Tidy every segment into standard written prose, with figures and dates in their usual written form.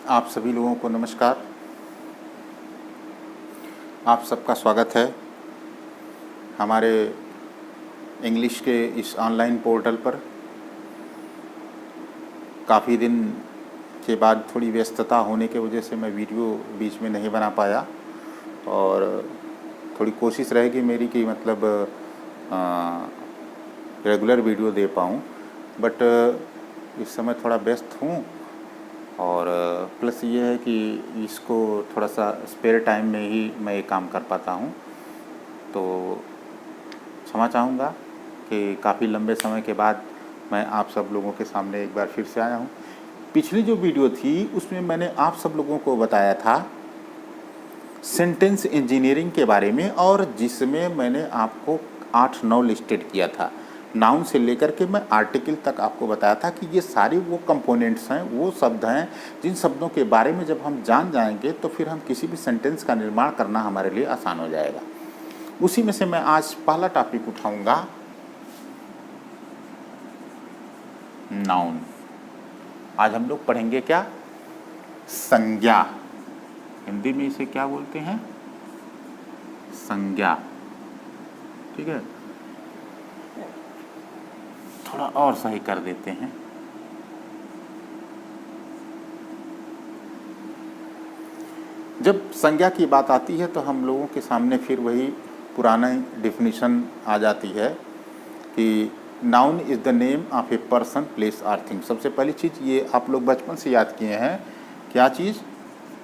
आप सभी लोगों को नमस्कार। आप सबका स्वागत है हमारे इंग्लिश के इस ऑनलाइन पोर्टल पर। काफ़ी दिन के बाद थोड़ी व्यस्तता होने की वजह से मैं वीडियो बीच में नहीं बना पाया और थोड़ी कोशिश रहेगी मेरी कि मतलब रेगुलर वीडियो दे पाऊँ, बट इस समय थोड़ा व्यस्त हूँ और प्लस ये है कि इसको थोड़ा सा स्पेयर टाइम में ही मैं ये काम कर पाता हूँ। तो क्षमा चाहूँगा कि काफ़ी लंबे समय के बाद मैं आप सब लोगों के सामने एक बार फिर से आया हूँ। पिछली जो वीडियो थी उसमें मैंने आप सब लोगों को बताया था सेंटेंस इंजीनियरिंग के बारे में, और जिसमें मैंने आपको 8-9 लिस्टेड किया था। नाउन से लेकर के मैं आर्टिकल तक आपको बताया था कि ये सारे वो कंपोनेंट्स हैं, वो शब्द हैं जिन शब्दों के बारे में जब हम जान जाएंगे तो फिर हम किसी भी सेंटेंस का निर्माण करना हमारे लिए आसान हो जाएगा। उसी में से मैं आज पहला टॉपिक उठाऊंगा, नाउन। आज हम लोग पढ़ेंगे क्या? संज्ञा। हिंदी में इसे क्या बोलते हैं? संज्ञा। ठीक है, थोड़ा और सही कर देते हैं। जब संज्ञा की बात आती है तो हम लोगों के सामने फिर वही पुराना डिफिनीशन आ जाती है कि noun is the name of a person, place और थिंग। सबसे पहली चीज़ ये आप लोग बचपन से याद किए हैं, क्या चीज़?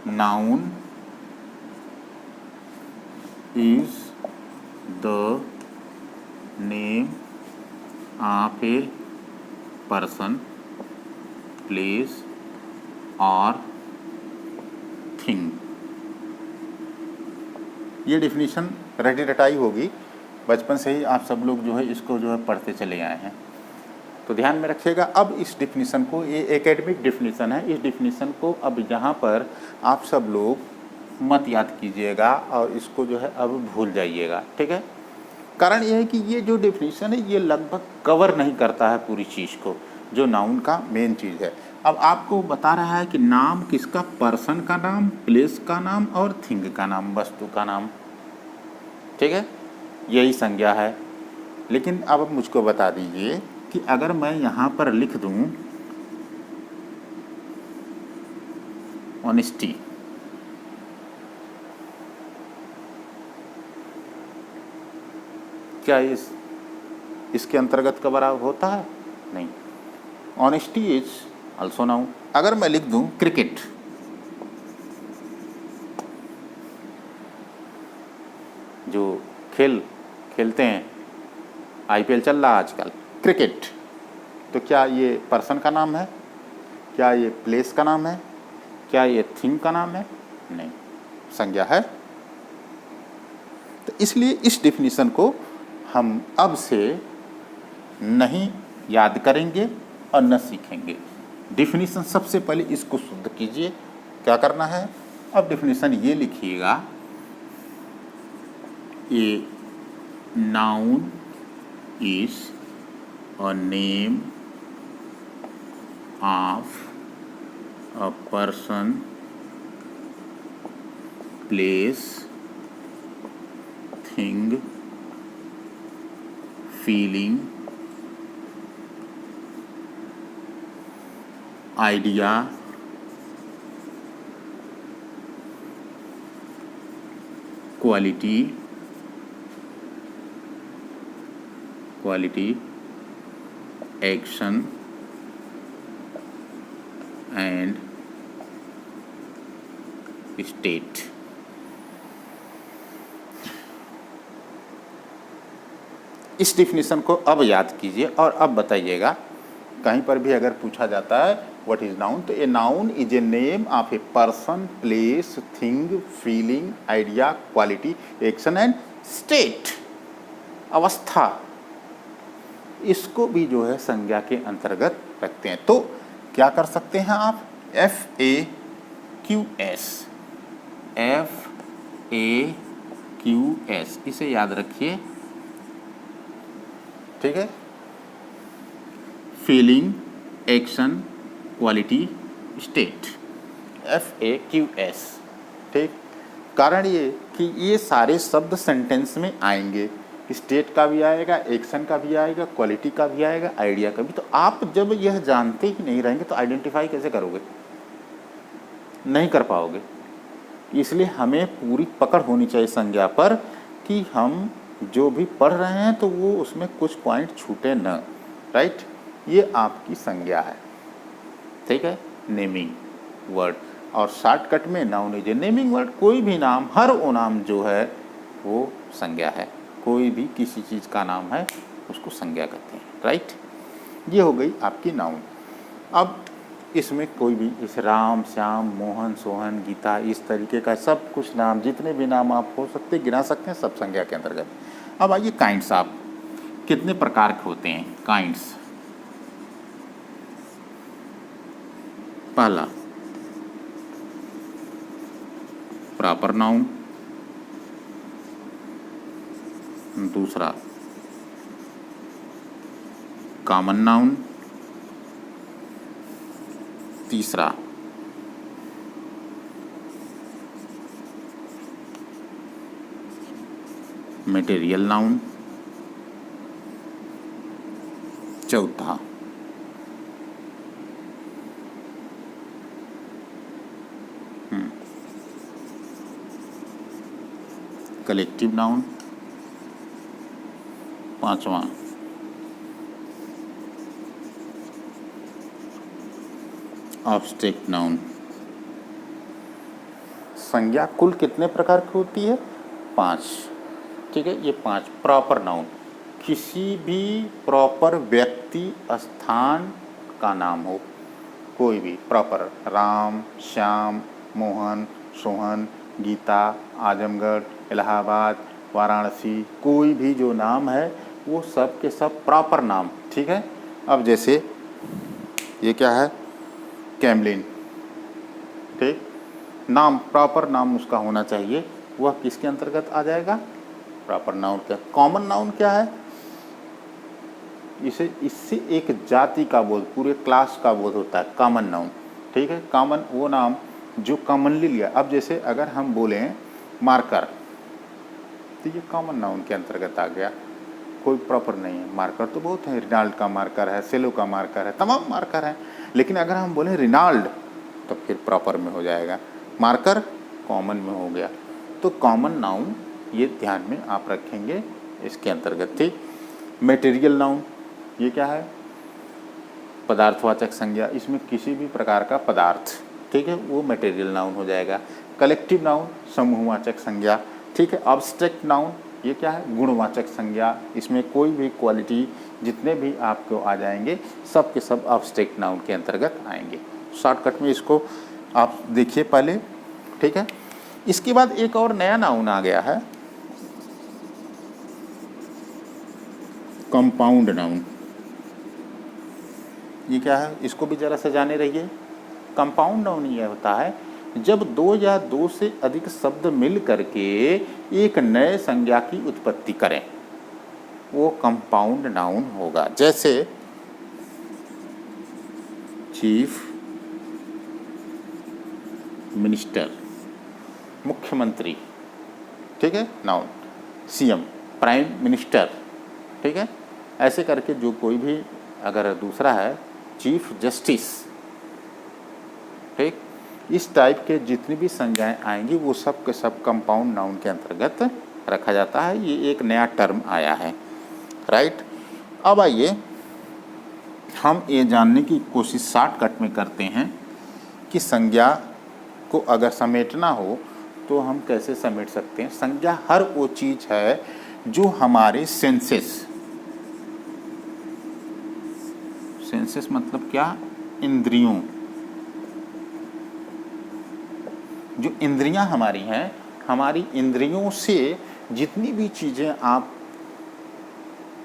Noun is the name of a person, place और थिंग। ये डिफिनीशन रटी रटाई होगी, बचपन से ही आप सब लोग जो है इसको जो है पढ़ते चले आए हैं, तो ध्यान में रखिएगा। अब इस डिफिनीशन को, ये एकेडमिक डिफिनीशन है, इस डिफिनीशन को अब यहाँ पर आप सब लोग मत याद कीजिएगा और इसको जो है अब भूल जाइएगा, ठीक है। कारण यह है कि ये जो डेफिनेशन है ये लगभग कवर नहीं करता है पूरी चीज़ को, जो नाउन का मेन चीज़ है। अब आपको बता रहा है कि नाम किसका? पर्सन का नाम, प्लेस का नाम और थिंग का नाम, वस्तु का नाम, ठीक है। यही संज्ञा है। लेकिन अब मुझको बता दीजिए कि अगर मैं यहाँ पर लिख दूँ ऑनेस्टी, क्या इसके अंतर्गत कवर होता है? नहीं। Honesty is also noun. अगर मैं लिख दूं क्रिकेट, जो खेलते हैं, आईपीएल चल रहा आजकल, क्रिकेट, तो क्या ये पर्सन का नाम है? क्या ये प्लेस का नाम है? क्या ये थिंग का नाम है? नहीं, संज्ञा है। तो इसलिए इस डिफिनीशन को हम अब से नहीं याद करेंगे और न सीखेंगे। डिफिनीशन सबसे पहले इसको शुद्ध कीजिए। क्या करना है? अब डिफिनीशन ये लिखिएगा, a noun is a name of a person, place, thing, feeling, idea, quality, action and state. इस डिफिनीशन को अब याद कीजिए और अब बताइएगा, कहीं पर भी अगर पूछा जाता है व्हाट इज नाउन, तो a noun is a name of a person, place, thing, feeling, idea, quality, action and state, अवस्था। इसको भी जो है संज्ञा के अंतर्गत रखते हैं। तो क्या कर सकते हैं आप? FAQS, इसे याद रखिए, ठीक है। Feeling, action, quality, state. FAQS, ठीक। कारण ये कि ये सारे शब्द सेंटेंस में आएंगे, स्टेट का भी आएगा, एक्शन का भी आएगा, क्वालिटी का भी आएगा, आइडिया का भी। तो आप जब यह जानते ही नहीं रहेंगे तो आइडेंटिफाई कैसे करोगे? नहीं कर पाओगे। इसलिए हमें पूरी पकड़ होनी चाहिए संज्ञा पर कि हम जो भी पढ़ रहे हैं तो वो उसमें कुछ पॉइंट छूटे न, राइट। ये आपकी संज्ञा है, ठीक है, नेमिंग वर्ड। और शॉर्टकट में noun is a naming word. कोई भी नाम, हर वो नाम जो है वो संज्ञा है। कोई भी किसी चीज़ का नाम है उसको संज्ञा कहते हैं, राइट। ये हो गई आपकी नाउन। अब इसमें कोई भी, जैसे राम, श्याम, मोहन, सोहन, गीता, इस तरीके का सब कुछ नाम, जितने भी नाम आप हो सकते गिना सकते हैं, सब संज्ञा के अंतर्गत। अब आइए काइंड्स। आप कितने प्रकार के होते हैं काइंड्स? पहला प्रॉपर नाउन, दूसरा कॉमन नाउन, तीसरा मटेरियल नाउन, चौथा कलेक्टिव नाउन, पांचवा ऑब्स्ट्रैक्ट नाउन। संज्ञा कुल कितने प्रकार की होती है? 5, ठीक है। ये 5 प्रॉपर नाउन, किसी भी प्रॉपर व्यक्ति स्थान का नाम हो, कोई भी प्रॉपर, राम, श्याम, मोहन, सोहन, गीता, आजमगढ़, इलाहाबाद, वाराणसी, कोई भी जो नाम है वो सब के सब प्रॉपर नाम, ठीक है। अब जैसे ये क्या है? कैमलिन, ठीक। नाम, प्रॉपर नाम उसका होना चाहिए, वह किसके अंतर्गत आ जाएगा? प्रॉपर नाउन का। कॉमन नाउन क्या है? इससे एक जाति का बोध, पूरे क्लास का बोध होता है, कॉमन नाउन, ठीक है। कॉमन वो नाम जो कॉमनली लिया। अब जैसे अगर हम बोलें मार्कर, तो ये कॉमन नाउन के अंतर्गत आ गया, कोई प्रॉपर नहीं है। मार्कर तो बहुत है, रिनाल्ड का मार्कर है, सेलो का मार्कर है, तमाम मार्कर हैं। लेकिन अगर हम बोलें रिनाल्ड तो फिर प्रॉपर में हो जाएगा, मार्कर कॉमन में हो गया। तो कॉमन नाउन ये ध्यान में आप रखेंगे इसके अंतर्गत, ठीक। मटेरियल नाउन, ये क्या है? पदार्थवाचक संज्ञा, इसमें किसी भी प्रकार का पदार्थ, ठीक है, वो मटेरियल नाउन हो जाएगा। कलेक्टिव नाउन समूहवाचक संज्ञा, ठीक है। ऑब्स्ट्रैक्ट नाउन ये क्या है? गुणवाचक संज्ञा, इसमें कोई भी क्वालिटी जितने भी आपको आ जाएंगे सब के सब ऑब्स्ट्रैक्ट नाउन के अंतर्गत आएंगे। शॉर्टकट में इसको आप देखिए पहले, ठीक है। इसके बाद एक और नया नाउन आ गया है, कंपाउंड नाउन। ये क्या है? इसको भी जरा से जाने रहिए। कंपाउंड नाउन ये होता है जब 2 या 2 से अधिक शब्द मिल करके एक नए संज्ञा की उत्पत्ति करें, वो कंपाउंड नाउन होगा। जैसे चीफ मिनिस्टर, मुख्यमंत्री, ठीक है, नाउन। सीएम, प्राइम मिनिस्टर, ठीक है। ऐसे करके जो कोई भी, अगर दूसरा है चीफ जस्टिस, ठीक, इस टाइप के जितनी भी संज्ञाएं आएंगी वो सब के सब कंपाउंड नाउन के अंतर्गत रखा जाता है। ये एक नया टर्म आया है, राइट। अब आइए हम ये जानने की कोशिश शॉर्टकट में करते हैं कि संज्ञा को अगर समेटना हो तो हम कैसे समेट सकते हैं। संज्ञा हर वो चीज़ है जो हमारे सेंसेस मतलब क्या? इंद्रियों, जो इंद्रियां हमारी हैं, हमारी इंद्रियों से जितनी भी चीज़ें आप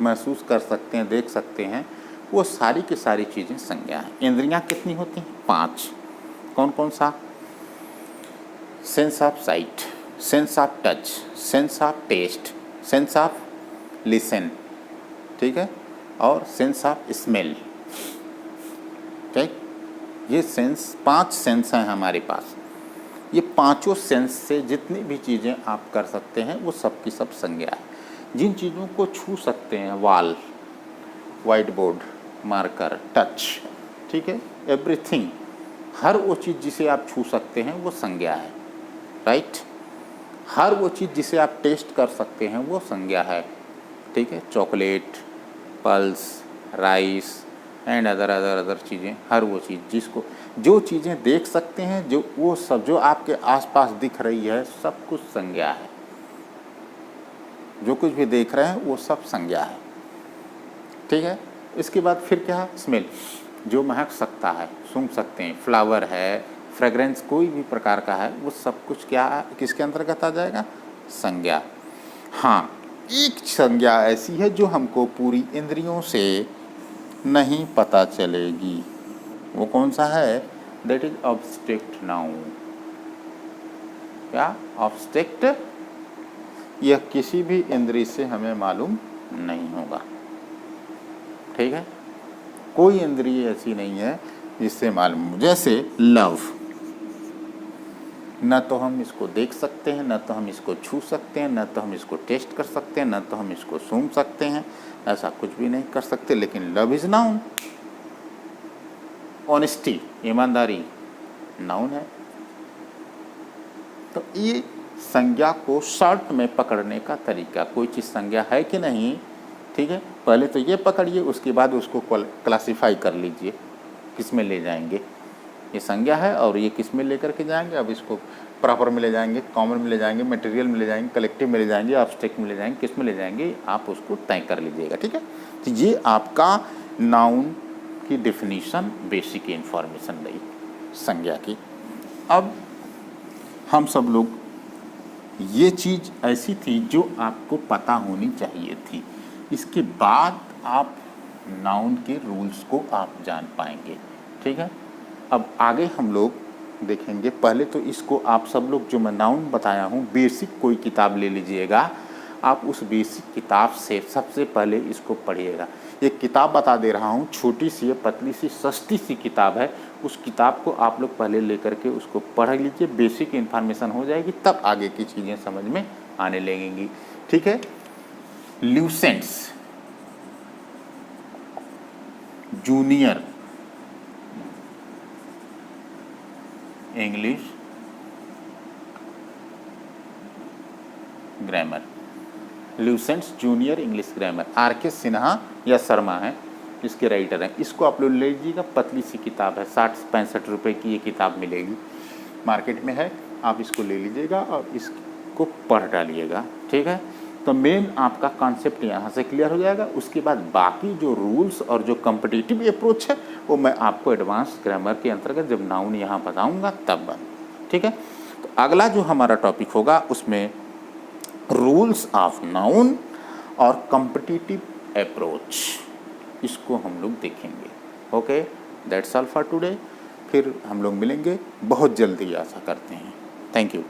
महसूस कर सकते हैं, देख सकते हैं, वो सारी की सारी चीज़ें संज्ञा हैं। इंद्रियां कितनी होती हैं? 5। कौन कौन सा? Sense of sight, sense of touch, sense of taste, sense of listen, ठीक है, और सेंस ऑफ स्मेल, ठीक। ये सेंस 5 सेंस हैं हमारे पास। पांचों सेंस से जितनी भी चीज़ें आप कर सकते हैं वो सब की सब संज्ञा है। जिन चीज़ों को छू सकते हैं, wall, white board, marker, touch, ठीक है, एवरीथिंग, हर वो चीज़ जिसे आप छू सकते हैं वो संज्ञा है, राइट। हर वो चीज़ जिसे आप टेस्ट कर सकते हैं वो संज्ञा है, ठीक है। Chocolate, pulse, rice and other चीज़ें, हर वो चीज़ जिसको, जो चीज़ें देख सकते हैं, जो वो सब जो आपके आसपास दिख रही है, सब कुछ संज्ञा है। जो कुछ भी देख रहे हैं वो सब संज्ञा है, ठीक है। इसके बाद फिर क्या है, स्मेल, जो महक सकता है, सूंघ सकते हैं, फ्लावर है, फ्रेगरेंस कोई भी प्रकार का है, वो सब कुछ क्या किसके अंतर्गत आ जाएगा, संज्ञा। हाँ, एक संज्ञा ऐसी है जो हमको पूरी इंद्रियों से नहीं पता चलेगी, वो कौन सा है, दैट इज ऑब्स्ट्रैक्ट नाउन। क्या ऑब्स्ट्रैक्ट, यह किसी भी इंद्रिय से हमें मालूम नहीं होगा, ठीक है। कोई इंद्रिय ऐसी नहीं है जिससे मालूम हो। जैसे लव, न तो हम इसको देख सकते हैं, न तो हम इसको छू सकते हैं, न तो हम इसको टेस्ट कर सकते हैं, न तो हम इसको सूंघ सकते हैं, ऐसा कुछ भी नहीं कर सकते, लेकिन लव इज नाउन। ऑनेस्टी, ईमानदारी, नाउन है। तो ये संज्ञा को शॉर्ट में पकड़ने का तरीका, कोई चीज़ संज्ञा है कि नहीं, ठीक है, पहले तो ये पकड़िए, उसके बाद उसको क्लासिफाई कर लीजिए किस में ले जाएंगे। ये संज्ञा है और ये किस में लेकर के जाएंगे, अब इसको प्रॉपर में ले जाएंगे, कॉमन में ले जाएंगे, मटेरियल में ले जाएंगे, कलेक्टिव में ले जाएंगे, एब्स्ट्रैक्ट में ले जाएंगे, किस में ले जाएंगे, आप उसको तय कर लीजिएगा, ठीक है। तो ये आपका नाउन की डेफिनीशन, बेसिक इन्फॉर्मेशन रही संज्ञा की। अब हम सब लोग, ये चीज़ ऐसी थी जो आपको पता होनी चाहिए थी, इसके बाद आप नाउन के रूल्स को आप जान पाएंगे, ठीक है। अब आगे हम लोग देखेंगे, पहले तो इसको आप सब लोग, जो मैं नाउन बताया हूँ, बेसिक कोई किताब ले लीजिएगा, आप उस बेसिक किताब से सबसे पहले इसको पढ़िएगा। एक किताब बता दे रहा हूँ, छोटी सी है, पतली सी, सस्ती सी किताब है, उस किताब को आप लोग पहले लेकर के उसको पढ़ लीजिए, बेसिक इन्फॉर्मेशन हो जाएगी, तब आगे की चीज़ें समझ में आने लगेंगी, ठीक है। Lucent's junior English grammar, Lucent's junior English grammar, R K. Sinha या शर्मा है, इसके राइटर हैं। इसको आप लोग ले लीजिएगा, पतली सी किताब है, 60-65 रुपये की ये किताब मिलेगी, मार्केट में है, आप इसको ले लीजिएगा और इसको पढ़ डालिएगा, ठीक है। तो मेन आपका कॉन्सेप्ट यहाँ से क्लियर हो जाएगा। उसके बाद बाकी जो रूल्स और जो कॉम्पिटिटिव अप्रोच है वो मैं आपको एडवांस ग्रामर के अंतर्गत जब नाउन यहाँ बताऊँगा तब, ठीक है। तो अगला जो हमारा टॉपिक होगा उसमें रूल्स ऑफ नाउन और कॉम्पिटिटिव अप्रोच, इसको हम लोग देखेंगे। Okay, that's all for today. फिर हम लोग मिलेंगे बहुत जल्दी, आशा करते हैं। Thank you.